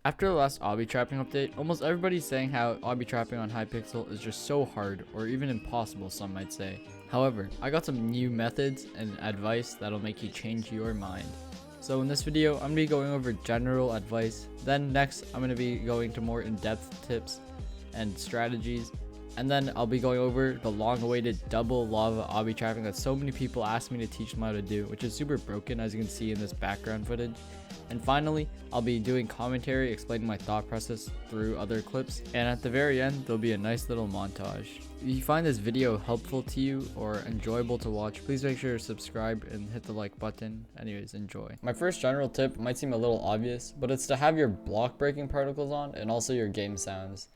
After the last obby trapping update, almost everybody's saying how obby trapping on Hypixel is just so hard, or even impossible, some might say. However, I got some new methods and advice that'll make you change your mind. So in this video, I'm going to be going over general advice, then next I'm going to be going to more in-depth tips and strategies, and then I'll be going over the long-awaited double lava obby trapping that so many people asked me to teach them how to do, which is super broken as you can see in this background footage. And finally, I'll be doing commentary explaining my thought process through other clips, and at the very end there'll be a nice little montage. If you find this video helpful to you or enjoyable to watch, please make sure to subscribe and hit the like button. Anyways, enjoy. My first general tip might seem a little obvious, but it's to have your block breaking particles on and also your game sounds.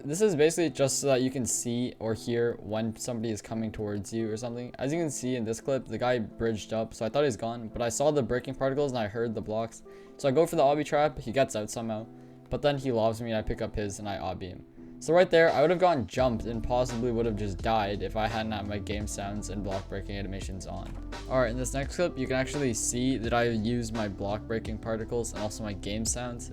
This is basically just so that you can see or hear when somebody is coming towards you or something. As you can see in this clip, the guy bridged up, so I thought he's gone, but I saw the breaking particles and I heard the blocks. So I go for the obby trap, he gets out somehow, but then he lobs me and I pick up his and I obby him. So right there, I would have gotten jumped and possibly would have just died if I hadn't had my game sounds and block breaking animations on. Alright, in this next clip, you can actually see that I use my block breaking particles and also my game sounds.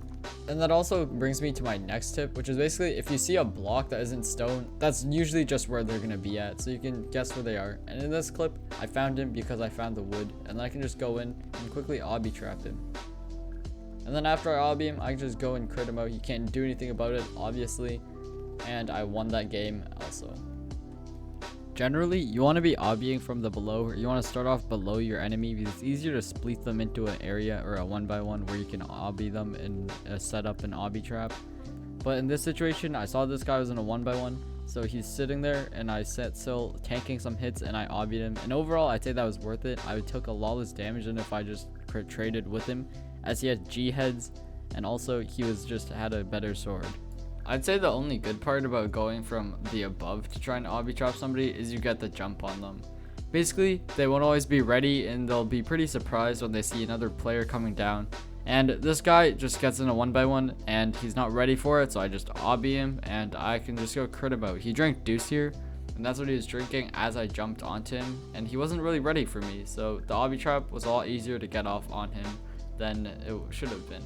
And that also brings me to my next tip, which is basically if you see a block that isn't stone, that's usually just where they're going to be at, so you can guess where they are. And in this clip, I found him because I found the wood, and then I can just go in and quickly obby trap him. And then after I obby him, I can just go and crit him out. He can't do anything about it, obviously. And I won that game also. Generally, you want to be obbying from the below, or you want to start off below your enemy because it's easier to split them into an area or a 1x1 where you can obby them and set up an obby trap. But in this situation, I saw this guy was in a 1x1, so he's sitting there and I set still tanking some hits and I obbied him. And overall, I'd say that was worth it. I took a lot less damage than if I just traded with him, as he had G heads and also he was just had a better sword. I'd say the only good part about going from the above to try and obby trap somebody is you get the jump on them. Basically, they won't always be ready and they'll be pretty surprised when they see another player coming down. And this guy just gets in a 1x1 and he's not ready for it, so I just obby him and I can just go crit him out. He drank Deuce here, and that's what he was drinking as I jumped onto him, and he wasn't really ready for me, so the obby trap was a lot easier to get off on him than it should have been.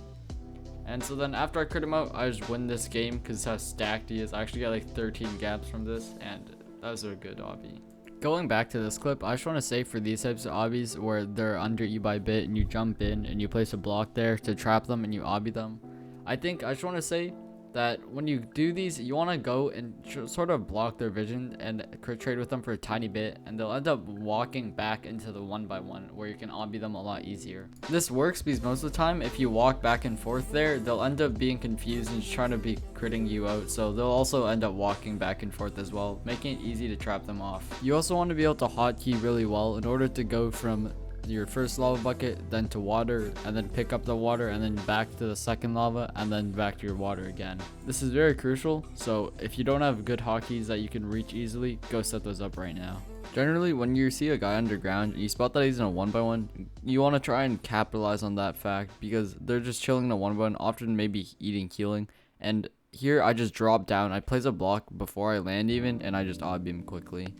And so then after I crit him out, I just win this game because how stacked he is. I actually got like 13 gaps from this, and that was a good obby. Going back to this clip, I just want to say for these types of obbies where they're under you by bit and you jump in and you place a block there to trap them and you obby them, I just want to say that when you do these, you want to go and sort of block their vision and trade with them for a tiny bit, and they'll end up walking back into the 1x1 where you can obby them a lot easier. This works because most of the time if you walk back and forth there, they'll end up being confused and just trying to be critting you out, so they'll also end up walking back and forth as well, making it easy to trap them off. You also want to be able to hotkey really well in order to go from your first lava bucket, then to water, and then pick up the water, and then back to the second lava, and then back to your water again. This is very crucial, so if you don't have good hotkeys that you can reach easily, go set those up right now. Generally, when you see a guy underground and you spot that he's in a 1x1, you want to try and capitalize on that fact because they're just chilling in a 1x1, often maybe eating healing. And here I just drop down, I place a block before I land even, and I just obby him quickly.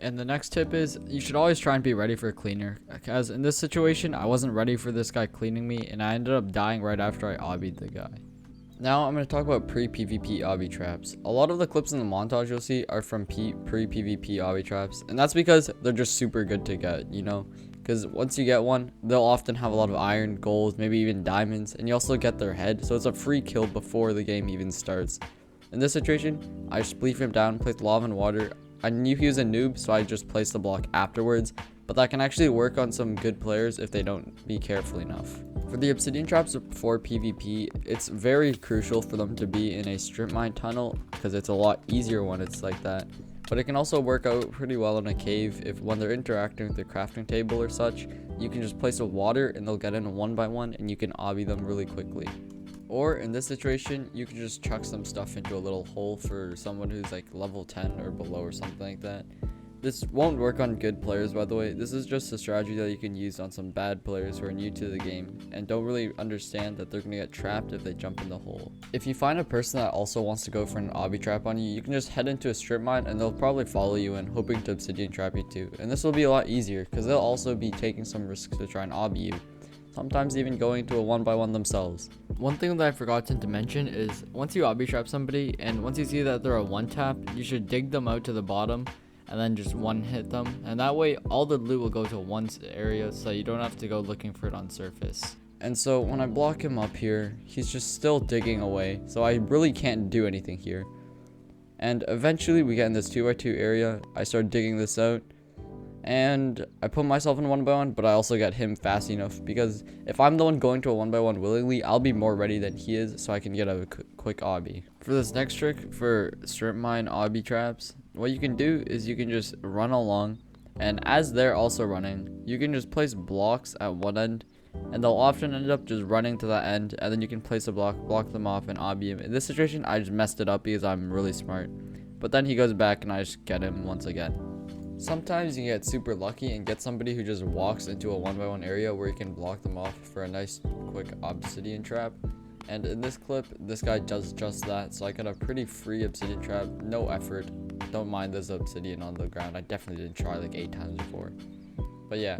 And the next tip is you should always try and be ready for a cleaner, because in this situation I wasn't ready for this guy cleaning me and I ended up dying right after I obbied the guy. Now I'm going to talk about pre-PvP obby traps. A lot of the clips in the montage you'll see are from pre-PvP obby traps, and that's because they're just super good to get, you know, because once you get one, they'll often have a lot of iron, gold, maybe even diamonds, and you also get their head, so it's a free kill before the game even starts. In this situation, I just spleef him down, place lava and water. I knew he was a noob, so I just placed the block afterwards, but that can actually work on some good players if they don't be careful enough. For the Obsidian Traps for PvP, it's very crucial for them to be in a strip mine tunnel because it's a lot easier when it's like that. But it can also work out pretty well in a cave if when they're interacting with the crafting table or such, you can just place a water and they'll get in a 1x1 and you can obby them really quickly. Or in this situation, you can just chuck some stuff into a little hole for someone who's like level 10 or below or something like that. This won't work on good players, by the way. This is just a strategy that you can use on some bad players who are new to the game and don't really understand that they're going to get trapped if they jump in the hole. If you find a person that also wants to go for an obby trap on you, you can just head into a strip mine and they'll probably follow you in, hoping to obsidian trap you too. And this will be a lot easier because they'll also be taking some risks to try and obby you. sometimes even going to a 1x1 themselves. One thing that I forgot to mention is once you obby trap somebody and once you see that they're a one tap, you should dig them out to the bottom and then just one hit them, and that way all the loot will go to one area so you don't have to go looking for it on surface. And so when I block him up here, he's just still digging away, so I really can't do anything here. And eventually we get in this 2x2 area. I start digging this out and I put myself in 1x1, but I also get him fast enough, because if I'm the one going to a 1x1 willingly, I'll be more ready than he is, so I can get a quick obby. For this next trick for strip mine obby traps, what you can do is you can just run along, and as they're also running, you can just place blocks at one end, and they'll often end up just running to that end, and then you can place a block them off, and obby him. In this situation, I just messed it up because I'm really smart, but then he goes back and I just get him once again. Sometimes you get super lucky and get somebody who just walks into a 1x1 area where you can block them off for a nice quick obsidian trap. And in this clip, this guy does just that, so I got a pretty free obsidian trap, no effort. Don't mind this obsidian on the ground. I definitely did try like 8 times before. But yeah,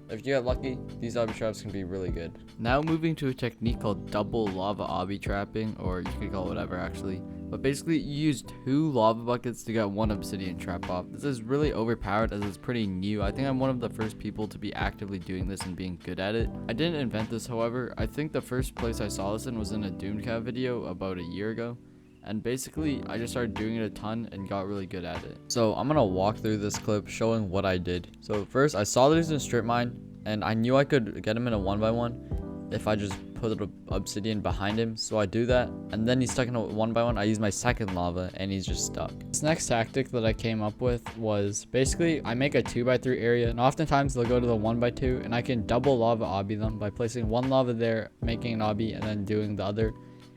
if you get lucky, these obby traps can be really good. Now moving to a technique called double lava obby trapping, or you could call it whatever actually. But basically you use 2 lava buckets to get 1 obsidian trap off. This is really overpowered as it's pretty new. I think I'm one of the first people to be actively doing this and being good at it. I didn't invent this, however. I think the first place I saw this in was in a Doomcat video about a year ago. And basically I just started doing it a ton and got really good at it. So I'm gonna walk through this clip showing what I did. So first I saw that he's in a strip mine and I knew I could get him in a 1x1 if I just put an obsidian behind him, so I do that, and then he's stuck in a 1x1. I use my second lava and he's just stuck. This next tactic that I came up with was basically I make a 2x3 area, and oftentimes they'll go to the 1x2, and I can double lava obby them by placing one lava there, making an obby, and then doing the other.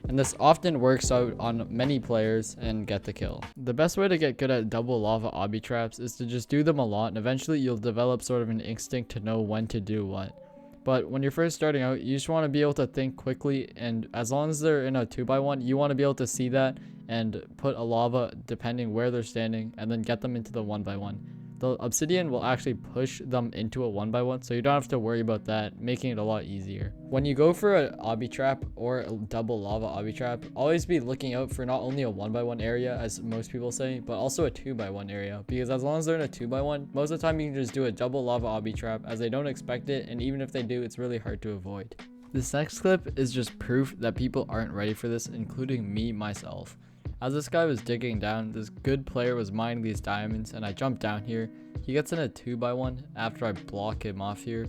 And this often works out on many players and get the kill. The best way to get good at double lava obby traps is to just do them a lot, and eventually you'll develop sort of an instinct to know when to do what. But when you're first starting out, you just want to be able to think quickly, and as long as they're in a 2x1, you want to be able to see that and put a lava depending where they're standing, and then get them into the 1x1. The obsidian will actually push them into a 1x1, so you don't have to worry about that, making it a lot easier. When you go for an obby trap or a double lava obby trap, always be looking out for not only a 1x1 area, as most people say, but also a 2x1 area, because as long as they're in a 2x1, most of the time you can just do a double lava obby trap, as they don't expect it, and even if they do, it's really hard to avoid. This next clip is just proof that people aren't ready for this, including me myself. As this guy was digging down, this good player was mining these diamonds, and I jumped down here. He gets in a 2x1 after I block him off here,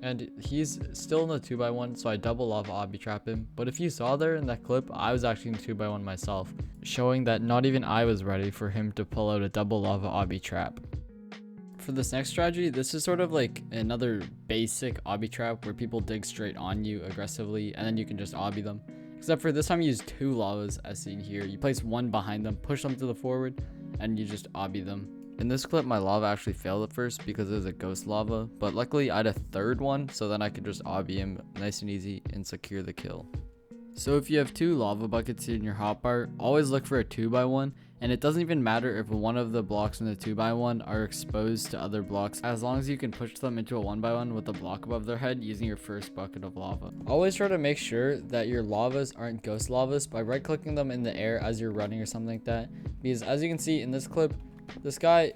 and he's still in the 2x1, so I double lava obby trap him. But if you saw there in that clip, I was actually in 2x1 myself, showing that not even I was ready for him to pull out a double lava obby trap. For this next strategy, this is sort of like another basic obby trap where people dig straight on you aggressively, and then you can just obby them. Except for this time you use 2 lavas as seen here. You place one behind them, push them to the forward, and you just obby them. In this clip, my lava actually failed at first because it was a ghost lava, but luckily I had a third one, so then I could just obby him nice and easy and secure the kill. So if you have 2 lava buckets in your hotbar, always look for a 2x1, and it doesn't even matter if one of the blocks in the 2x1 are exposed to other blocks, as long as you can push them into a 1x1 with a block above their head using your first bucket of lava. Always try to make sure that your lavas aren't ghost lavas by right clicking them in the air as you're running or something like that, because as you can see in this clip, this guy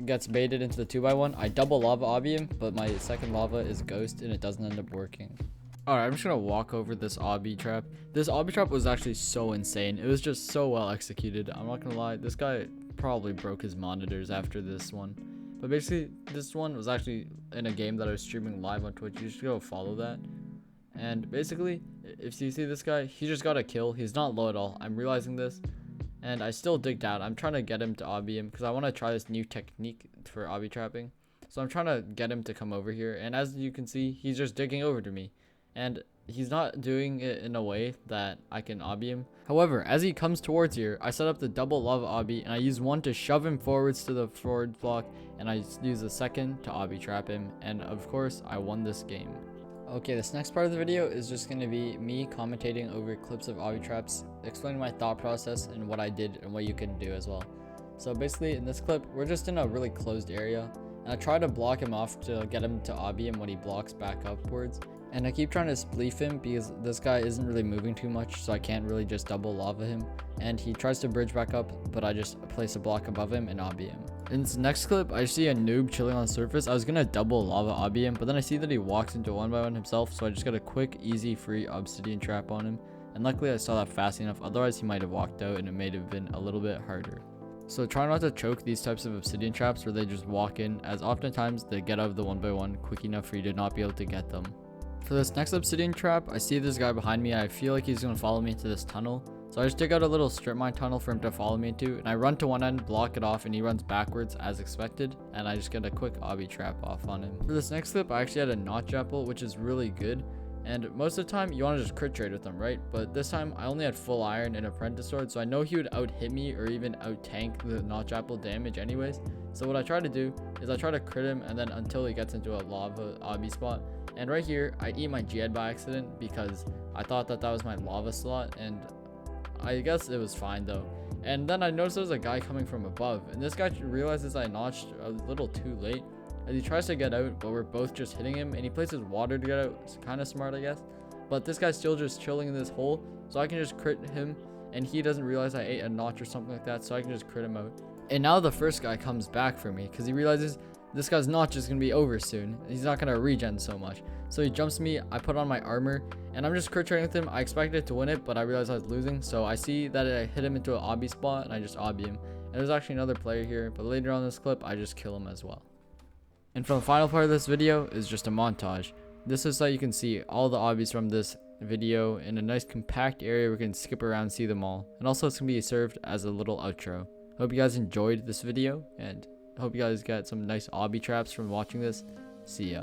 gets baited into the 2x1. I double lava obby him, but my second lava is ghost and it doesn't end up working. Alright, I'm just gonna walk over this obby trap. This obby trap was actually so insane. It was just so well executed. I'm not gonna lie, this guy probably broke his monitors after this one. But basically, this one was actually in a game that I was streaming live on Twitch. You should go follow that. And basically, if you see this guy, he just got a kill. He's not low at all. I'm realizing this. And I still digged out. I'm trying to get him to obby him because I want to try this new technique for obby trapping. So I'm trying to get him to come over here. And as you can see, he's just digging over to me. And he's not doing it in a way that I can obby him. However, as he comes towards here, I set up the double lava obby, and I use one to shove him forwards to the forward block, and I use the second to obby trap him, and of course, I won this game. Okay, this next part of the video is just going to be me commentating over clips of obby traps, explaining my thought process and what I did and what you can do as well. So basically, in this clip, we're just in a really closed area, and I try to block him off to get him to obby him when he blocks back upwards. And I keep trying to spleef him because this guy isn't really moving too much, so I can't really just double lava him. And he tries to bridge back up, but I just place a block above him and obby him. In this next clip, I see a noob chilling on the surface. I was gonna double lava obby him, but then I see that he walks into 1x1 himself, so I just got a quick, easy, free obsidian trap on him. And luckily I saw that fast enough, otherwise he might have walked out and it may have been a little bit harder. So try not to choke these types of obsidian traps where they just walk in, as oftentimes they get out of the 1x1 quick enough for you to not be able to get them. For this next obsidian trap, I see this guy behind me. I feel like he's going to follow me into this tunnel. So I just dig out a little strip mine tunnel for him to follow me into. And I run to one end, block it off, and he runs backwards as expected. And I just get a quick obby trap off on him. For this next clip, I actually had a notch apple, which is really good. And most of the time, you want to just crit trade with them, right? But this time, I only had full iron and apprentice sword. So I know he would out hit me or even out tank the notch apple damage anyways. So what I try to do is I try to crit him and then until he gets into a lava obby spot. And right here, I eat my Guid by accident because I thought that that was my lava slot, and I guess it was fine though. And then I noticed there was a guy coming from above, and this guy realizes I notched a little too late, and he tries to get out, but we're both just hitting him, and he places water to get out. It's kind of smart, I guess. But this guy's still just chilling in this hole, so I can just crit him, and he doesn't realize I ate a notch or something like that, so I can just crit him out. And now the first guy comes back for me because he realizes this guy's notch is going to be over soon. He's not going to regen so much. So he jumps me, I put on my armor, and I'm just crit trading with him. I expected to win it, but I realized I was losing. So I see that I hit him into an obby spot, and I just obby him. And there's actually another player here, but later on in this clip, I just kill him as well. And for the final part of this video is just a montage. This is so you can see all the obbies from this video in a nice compact area where we can skip around and see them all. And also it's going to be served as a little outro. Hope you guys enjoyed this video, and hope you guys got some nice obby traps from watching this. See ya.